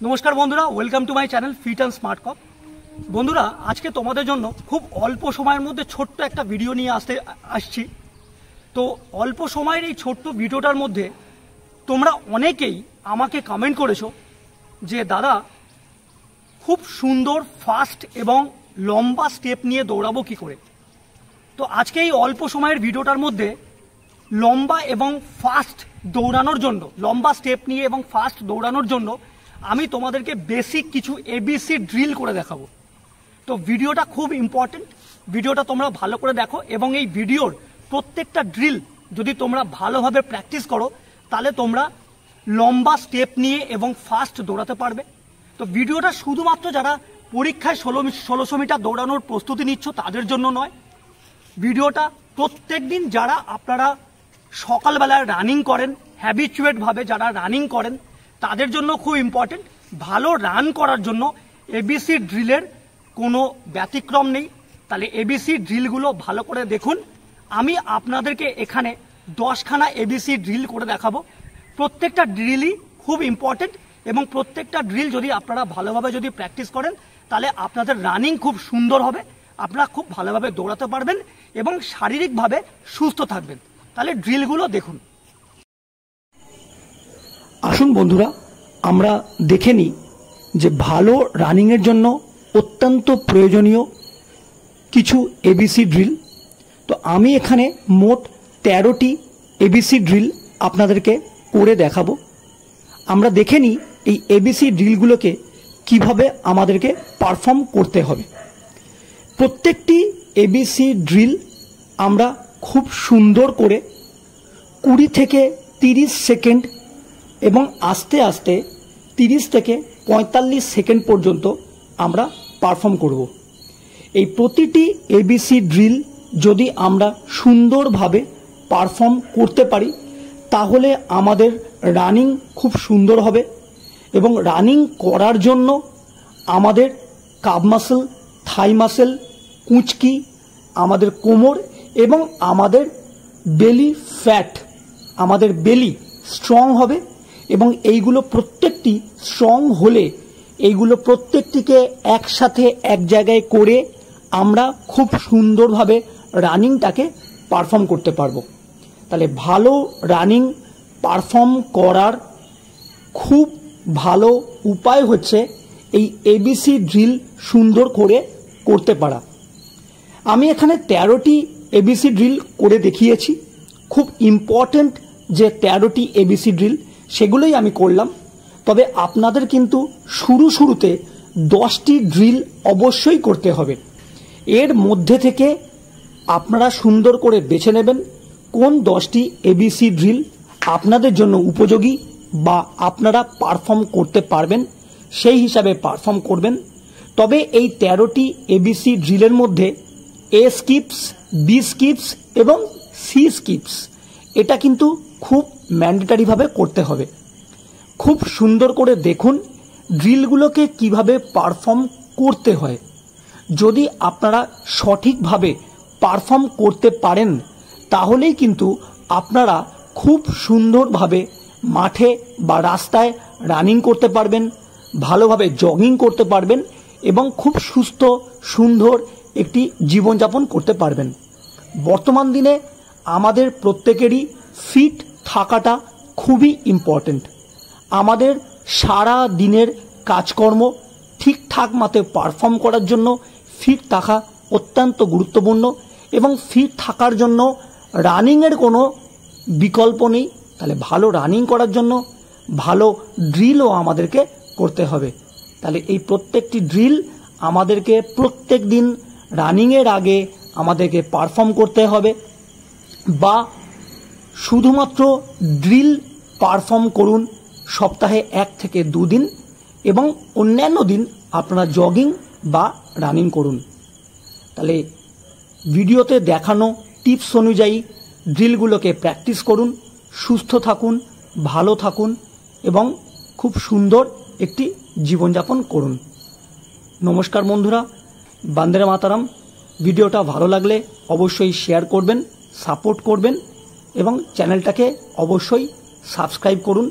नमस्कार बंधुरा welcome to my channel fit and smart cup. बंधुरा आज के तुम्हारे जन्य खूब अल्प समय मध्य छोट्ट एक भिडियो निये आसछि। तो अल्प समय छोट्ट भिडियोटार मध्य तोमरा अनेकेई आमाके कमेंट करेछो जे दादा खूब सुंदर फास्ट एवं लम्बा स्टेप निये दौड़ाबो कि करे। तो आज के अल्प समय भिडियोटार मध्य लम्बा एवं फास्ट दौड़ानोर जन्य लम्बा स्टेप निये एवं फास्ट दौड़ानोर जन्य आमी तोमादेरके बेसिक किछु एबीसी ड्रिल करे देखाबो। तो भिडियोटा खूब इम्पोर्टेंट, भिडियोटा तोमरा भालो करे देखो एवं एई भिडियोर प्रत्येकटा ड्रिल यदि तोमरा भालोभाबे प्रैक्टिस करो ताहले तोमरा लम्बा स्टेप निये एवं फास्ट दौड़ाते पारबे। तो भिडियोटा शुधुमात्र जारा परीक्षाय 1600 मीटार दौड़ानोर प्रस्तुति निচ্ছ तादेर जन्य नय, भिडियोटा प्रत्येक दिन जारा आपनारा सकाल बेलाय रानिंग करें हैबिचुएट भावे जारा रानिंग करें तादेर जन्य खूब इम्पोर्टेंट। भालो रान करार जन्य एबीसी ड्रिलेर कोनो व्यतिक्रम नेই। ताहले एबीसी ड्रिलगुलो भालो करे देखुन। आमी आपनादेरके एखाने 10 खाना एबीसी ड्रिल करे देखाबो। प्रत्येकटा ड्रिलই खूब इम्पोर्टेंट एबं प्रत्येकटा ड्रिल यदि आपनारा भालोभाবে यदि प्रैक्टिस करें ताहले आपनादेर रानिंग खूब सुंदर होबे, आपनारा खूब भालोभाবে दौड़ाते पारबेन एबं शारीरिकभावे सुस्थ थाकबेन। ताहले ड्रिलगुलो देखुन। आसुन बंधुरा आमरा देखे नी जे भालो रानिंगेर जन्य अत्यंत प्रयोजनीय किछु एबीसी ड्रिल। तो आमी एखाने मोट 13टी एबीसी ड्रिल आपनादेरके करे देखाबो। आमरा देखे नी এই एबीसी ड्रिलगुलोके किभाबे आमादेरके पारफर्म करते होबे। प्रत्येकटी एबीसी ड्रिल आमरा खूब सुंदर करे 20 থেকে 30 सेकेंड एवं आस्ते आस्ते 30 থেকে 45 सेकेंड पर्यन्त आमरा पारफर्म करब। এই প্রতিটি एबीसी ड्रिल যদি আমরা সুন্দরভাবে পারফর্ম করতে পারি তাহলে আমাদের রানিং খুব সুন্দর হবে এবং রানিং করার জন্য আমাদের কাব মাসল, থাই মাসল, কুঁচকি, আমাদের কোমর এবং আমাদের বেলি ফ্যাট, আমাদের বেলি স্ট্রং হবে এবং এইগুলো প্রত্যেকটি স্ট্রং হলে এইগুলো প্রত্যেকটিকে একসাথে এক জায়গায় করে আমরা খুব সুন্দরভাবে রানিংটাকে পারফর্ম করতে পারবো। তাহলে ভালো রানিং পারফর্ম করার খুব ভালো উপায় হচ্ছে এই এবিসি ড্রিল সুন্দর করে করতে পারা। আমি এখানে 13টি এবিসি ড্রিল করে দেখিয়েছি। খুব ইম্পর্টেন্ট যে 13টি এবিসি ড্রিল সেগুলোই আমি করলাম। তবে আপনাদের কিন্তু শুরুতে 10টি ড্রিল অবশ্যই করতে হবে। এর মধ্যে থেকে আপনারা সুন্দর করে বেছে নেবেন কোন 10টি এবিসি ড্রিল আপনাদের জন্য উপযোগী বা আপনারা পারফর্ম করতে পারবেন, সেই হিসাবে পারফর্ম করবেন। তবে এই 13টি এবিসি ড্রিলের মধ্যে এ স্কিপস, বি স্কিপস এবং সি স্কিপস এটা কিন্তু খুব ম্যান্ডেটরি ভাবে করতে হবে। খুব সুন্দর করে দেখুন ড্রিলগুলোকে কিভাবে পারফর্ম করতে হয়। যদি আপনারা সঠিকভাবে পারফর্ম করতে পারেন তাহলেই কিন্তু আপনারা খুব সুন্দরভাবে মাঠে বা রাস্তায় রানিং করতে পারবেন, ভালোভাবে জগিং করতে পারবেন এবং খুব সুস্থ সুন্দর একটি জীবনযাপন করতে পারবেন। বর্তমান দিনে আমাদের প্রত্যেকেরই ফিট থাকাটা খুবই ইম্পর্টেন্ট। আমাদের সারা দিনের কাজকর্ম ঠিকঠাক মতো পারফর্ম করার জন্য ফিট থাকা অত্যন্ত গুরুত্বপূর্ণ এবং ফিট থাকার জন্য রানিংয়ের কোনো বিকল্প নেই। তাহলে ভালো রানিং করার জন্য ভালো ড্রিলও আমাদেরকে করতে হবে। তাহলে এই প্রত্যেকটি ড্রিল আমাদেরকে প্রত্যেক দিন রানিংয়ের আগে আমাদেরকে পারফর্ম করতে হবে বা শুধুমাত্র ড্রিল পারফর্ম করুন সপ্তাহে 1 থেকে 2 দিন এবং অন্যান্য দিন আপনারা জগিং বা রানিং করুন। তাহলে ভিডিওতে দেখানো টিপস অনুযায়ী ড্রিলগুলোকে প্র্যাকটিস করুন, সুস্থ থাকুন, ভালো থাকুন এবং খুব সুন্দর একটি জীবনযাপন করুন। নমস্কার বন্ধুরা, বন্দে মাতরম। ভিডিওটা ভালো লাগলে অবশ্যই শেয়ার করবেন, সাপোর্ট করবেন এবং চ্যানেলটাকে অবশ্যই সাবস্ক্রাইব করুন।